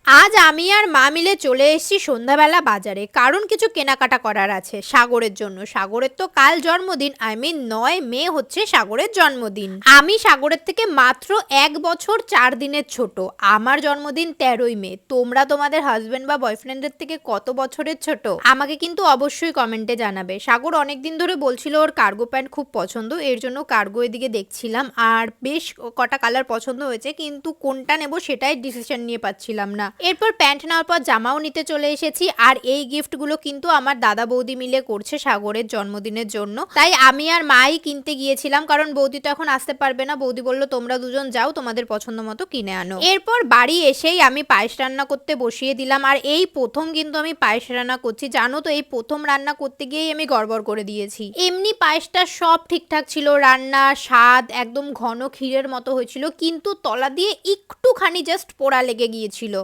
আজ আমি আর মা মিলে চলে এসেছি সন্ধ্যাবেলা বাজারে, কারণ কিছু কেনাকাটা করার আছে সাগরের জন্য। সাগরের তো কাল জন্মদিন, আই মিন 9 মে হচ্ছে সাগরের জন্মদিন। আমি সাগরের থেকে মাত্র 1 বছর 4 দিনের ছোট। আমার জন্মদিন 13ই মে। তোমরা তোমাদের হাজবেন্ড বা বয়ফ্রেন্ডের থেকে কত বছরের ছোট আমাকে কিন্তু অবশ্যই কমেন্টে জানাবে। সাগর অনেকদিন ধরে বলছিল ওর কার্গো প্যান্ট খুব পছন্দ, এর জন্য কার্গো এদিকে দেখছিলাম, আর বেশ কটা কালার পছন্দ হয়েছে, কিন্তু কোনটা নেব সেটাই ডিসিশন নিয়ে পাচ্ছিলাম না। এরপর প্যান্ট নেওয়ার পর জামাও নিতে চলে এসেছি, আর এই গিফটগুলো কিন্তু আমার দাদা বৌদি মিলে করছে সাগরের জন্মদিনের জন্য। তাই আমি আর মাই কিনতে গিয়েছিলাম, কারণ বৌদি তো এখন আসতে পারবে না। বৌদি বললো তোমরা দুজন যাও, তোমাদের পছন্দ মতো কিনে আনো। এরপর বাড়ি এসেই আমি পায়েস রান্না করতে বসিয়ে দিলাম, আর এই প্রথম কিন্তু আমি পায়েস রান্না করছি। জানো তো, এই প্রথম রান্না করতে গিয়েই আমি গড়বড় করে দিয়েছি। এমনি পায়েসটা সব ঠিকঠাক ছিল, রান্না স্বাদ একদম ঘন ক্ষীরের মতো হয়েছিল, কিন্তু তলা দিয়ে একটুখানি জাস্ট পোড়া লেগে গিয়েছিল।